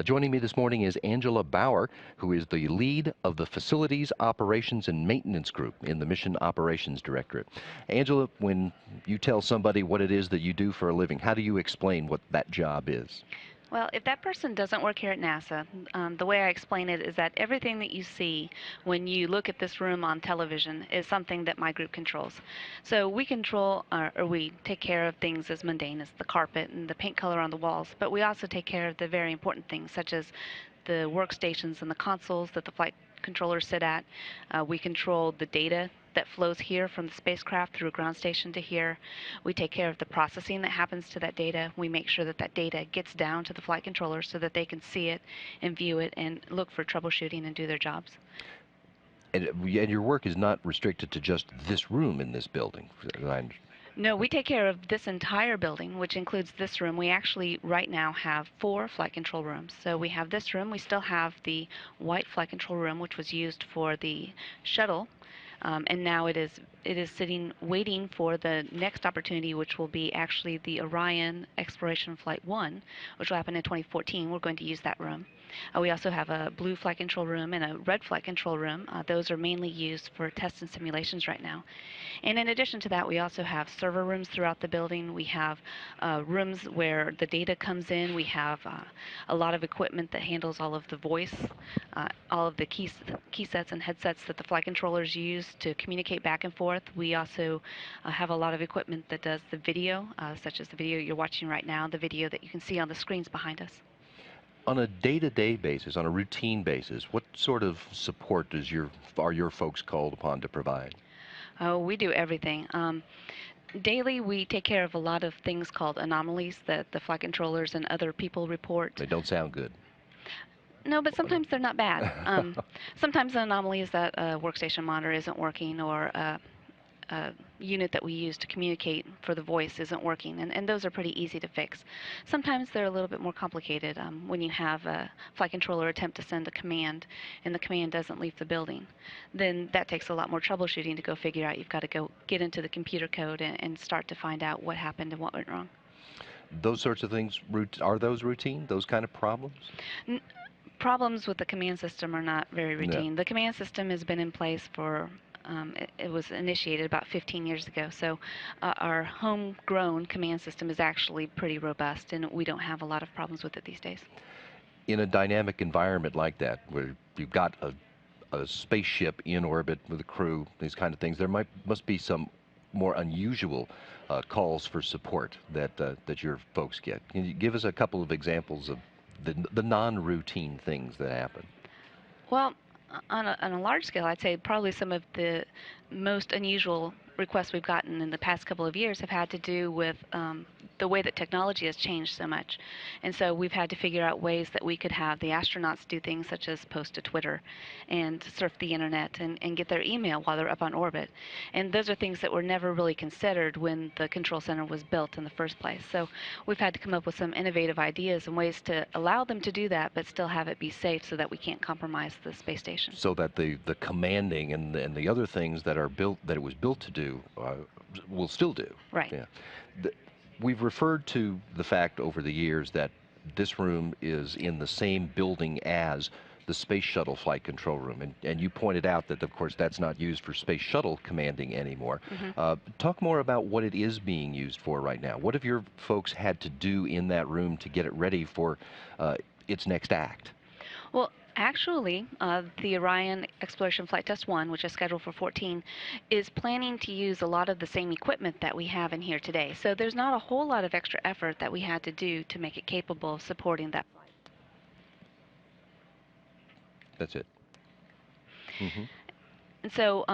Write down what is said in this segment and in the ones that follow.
Joining me this morning is Angela Bauer, who is the lead of the Facilities Operations and Maintenance Group in the Mission Operations Directorate. Angela, when you tell somebody what it is that you do for a living, how do you explain what that job is? Well, if that person doesn't work here at NASA, the way I explain it is that everything that you see when you look at this room on television is something that my group controls. So we control, or we take care of things as mundane as the carpet and the paint color on the walls, but we also take care of the very important things, such as the workstations and the consoles that the flight controllers sit at. We control the data that flows here from the spacecraft through a ground station to here. We take care of the processing that happens to that data. We make sure that that data gets down to the flight controllers so that they can see it and view it and look for troubleshooting and do their jobs. And your work is not restricted to just this room in this building. No, we take care of this entire building, which includes this room. We actually, right now, have 4 flight control rooms. So we have this room. We still have the white flight control room, which was used for the shuttle. And now it is sitting waiting for the next opportunity, which will be actually the Orion Exploration Flight 1, which will happen in 2014. We're going to use that room. We also have a blue flight control room and a red flight control room. Those are mainly used for tests and simulations right now. And in addition to that, we also have server rooms throughout the building. We have rooms where the data comes in. We have a lot of equipment that handles all of the voice, all of the key sets and headsets that the flight controllers use to communicate back and forth. We also have a lot of equipment that does the video, such as the video you're watching right now, the video that you can see on the screens behind us. On a day-to-day basis, on a routine basis, what sort of support are your folks called upon to provide? Oh, we do everything. Daily, we take care of a lot of things called anomalies that the flight controllers and other people report. They don't sound good. No, but sometimes they're not bad. Sometimes an anomaly is that a workstation monitor isn't working, or a unit that we use to communicate for the voice isn't working, and those are pretty easy to fix. Sometimes they're a little bit more complicated when you have a flight controller attempt to send a command and the command doesn't leave the building. Then that takes a lot more troubleshooting to go figure out. You've got to go get into the computer code and start to find out what happened and what went wrong. Those sorts of things, are those routine, those kind of problems? N- Problems with the command system are not very No. routine. The command system has been in place for it was initiated about 15 years ago, so our homegrown command system is actually pretty robust, and we don't have a lot of problems with it these days. In a dynamic environment like that, where you've got a spaceship in orbit with a crew, these kind of things, there must be some more unusual calls for support that your folks get. Can you give us a couple of examples of the non-routine things that happen? Well, on a large scale, I'd say probably some of the most unusual requests we've gotten in the past couple of years have had to do with the way that technology has changed so much. And so we've had to figure out ways that we could have the astronauts do things such as post to Twitter and surf the internet and get their email while they're up on orbit. And those are things that were never really considered when the control center was built in the first place. So we've had to come up with some innovative ideas and ways to allow them to do that, but still have it be safe so that we can't compromise the space station. So that the commanding and the other things that are built, that it was built to do, will still do. Right. Yeah. We've referred to the fact over the years that this room is in the same building as the Space Shuttle Flight Control Room, and you pointed out that, of course, that's not used for Space Shuttle commanding anymore. Talk more about what it is being used for right now. What have your folks had to do in that room to get it ready for its next act? Well, actually, the Orion Exploration Flight Test 1, which is scheduled for 14, is planning to use a lot of the same equipment that we have in here today. So there's not a whole lot of extra effort that we had to do to make it capable of supporting that flight. That's it. Hmm. And so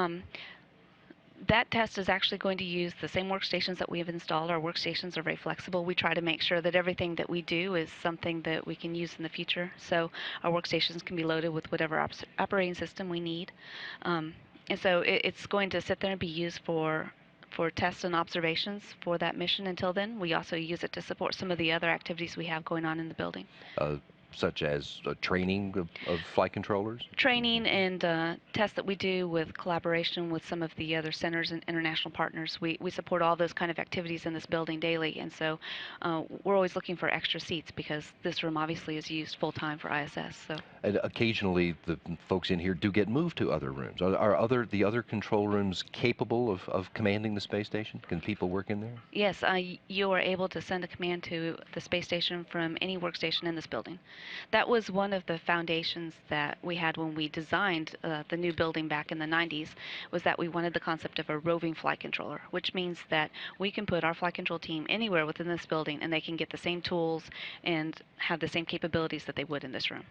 that test is actually going to use the same workstations that we have installed. Our workstations are very flexible. We try to make sure that everything that we do is something that we can use in the future. So our workstations can be loaded with whatever operating system we need. And so it's going to sit there and be used for tests and observations for that mission until then. We also use it to support some of the other activities we have going on in the building. such as training of flight controllers? Training and tests that we do with collaboration with some of the other centers and international partners. We support all those kind of activities in this building daily, and so we're always looking for extra seats because this room obviously is used full time for ISS. So And occasionally, the folks in here do get moved to other rooms. Are the other control rooms capable of commanding the space station? Can people work in there? yes, you are able to send a command to the space station from any workstation in this building. That was one of the foundations that we had when we designed the new building back in the 90s, was that we wanted the concept of a roving flight controller, which means that we can put our flight control team anywhere within this building and they can get the same tools and have the same capabilities that they would in this room.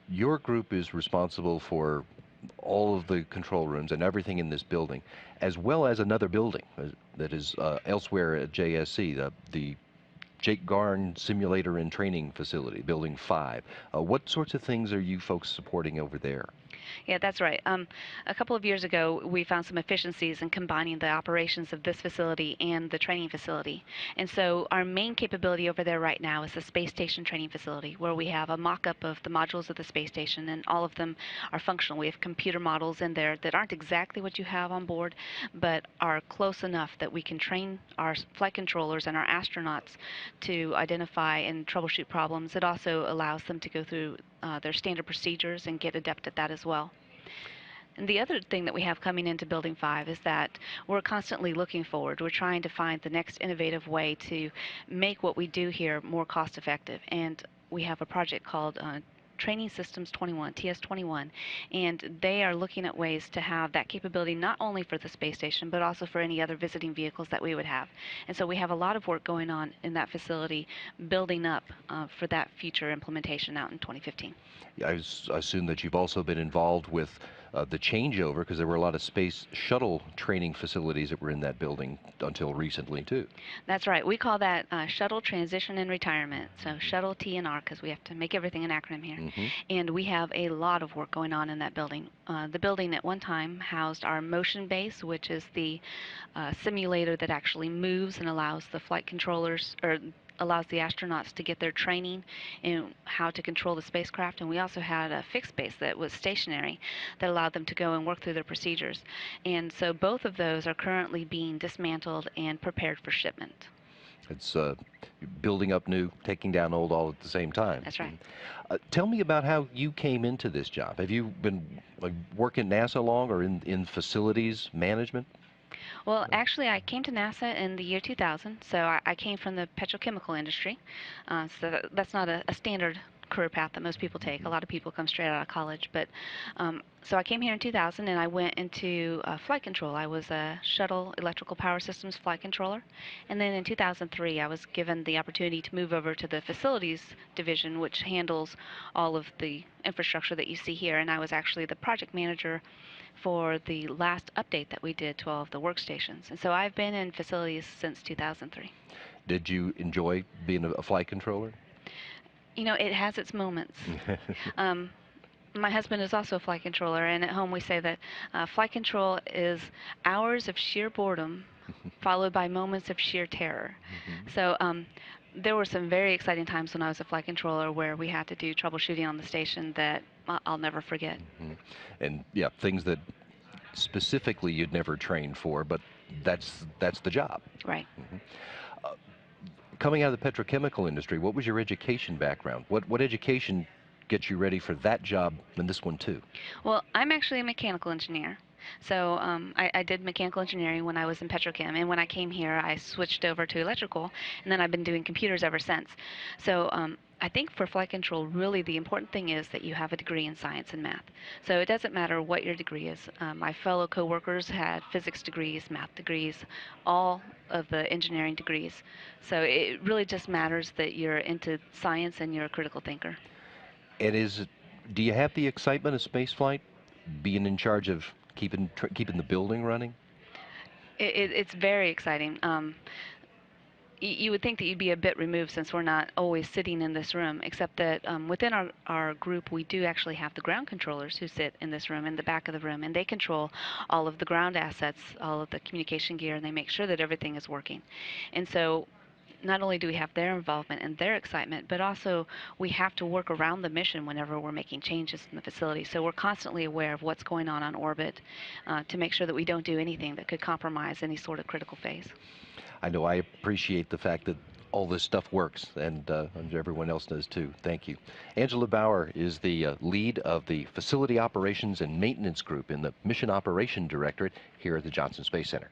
Your group is responsible for all of the control rooms and everything in this building, as well as another building that is elsewhere at JSC, the Jake Garn Simulator and Training Facility, Building 5. What sorts of things are you folks supporting over there? Yeah, that's right. A couple of years ago, we found some efficiencies in combining the operations of this facility and the training facility. And so our main capability over there right now is the space station training facility, where we have a mock-up of the modules of the space station, and all of them are functional. We have computer models in there that aren't exactly what you have on board, but are close enough that we can train our flight controllers and our astronauts to identify and troubleshoot problems. It also allows them to go through their standard procedures and get adept at that as well. And the other thing that we have coming into Building 5 is that we're constantly looking forward. We're trying to find the next innovative way to make what we do here more cost effective. And we have a project called Training Systems 21, TS21, and they are looking at ways to have that capability not only for the space station, but also for any other visiting vehicles that we would have. And so we have a lot of work going on in that facility, building up for that future implementation out in 2015. Yeah, I assume that you've also been involved with the changeover, because there were a lot of space shuttle training facilities that were in that building until recently, too. That's right. We call that Shuttle Transition and Retirement. So Shuttle T&R, because we have to make everything an acronym here. And we have a lot of work going on in that building. The building at one time housed our motion base, which is the simulator that actually moves and allows the flight controllers, or allows the astronauts to get their training in how to control the spacecraft. And we also had a fixed base that was stationary that allowed them to go and work through their procedures. And so both of those are currently being dismantled and prepared for shipment. It's building up new, taking down old all at the same time. That's right. Tell me about how you came into this job. Have you been working at NASA long, or in facilities management? Well, actually, I came to NASA in the year 2000, so I came from the petrochemical industry. So that's not a standard career path that most people take. A lot of people come straight out of college, but so I came here in 2000 and I went into flight control. I was a shuttle electrical power systems flight controller, and then in 2003 I was given the opportunity to move over to the facilities division, which handles all of the infrastructure that you see here, and I was actually the project manager for the last update that we did to all of the workstations. And so I've been in facilities since 2003. Did you enjoy being a flight controller? You know, it has its moments. um, my husband is also a flight controller, and at home we say that flight control is hours of sheer boredom followed by moments of sheer terror. So there were some very exciting times when I was a flight controller where we had to do troubleshooting on the station that I'll never forget. And yeah, things that specifically you'd never trained for, but that's the job. Right. Coming out of the petrochemical industry, what was your education background? What education gets you ready for that job and this one too? Well, I'm actually a mechanical engineer. So I did mechanical engineering when I was in petrochem, and when I came here, I switched over to electrical, and then I've been doing computers ever since. So I think for flight control, really the important thing is that you have a degree in science and math. So it doesn't matter what your degree is. My fellow coworkers had physics degrees, math degrees, all of the engineering degrees. So it really just matters that you're into science and you're a critical thinker. And do you have the excitement of spaceflight, being in charge of keeping the building running? It's very exciting. You would think that you'd be a bit removed since we're not always sitting in this room, except that within our group, we do actually have the ground controllers who sit in this room, in the back of the room, and they control all of the ground assets, all of the communication gear, and they make sure that everything is working. And so not only do we have their involvement and their excitement, but also we have to work around the mission whenever we're making changes in the facility. So we're constantly aware of what's going on orbit to make sure that we don't do anything that could compromise any sort of critical phase. I know I appreciate the fact that all this stuff works, and everyone else does too. Thank you. Angela Bauer is the lead of the Facility Operations and Maintenance Group in the Mission Operation Directorate here at the Johnson Space Center.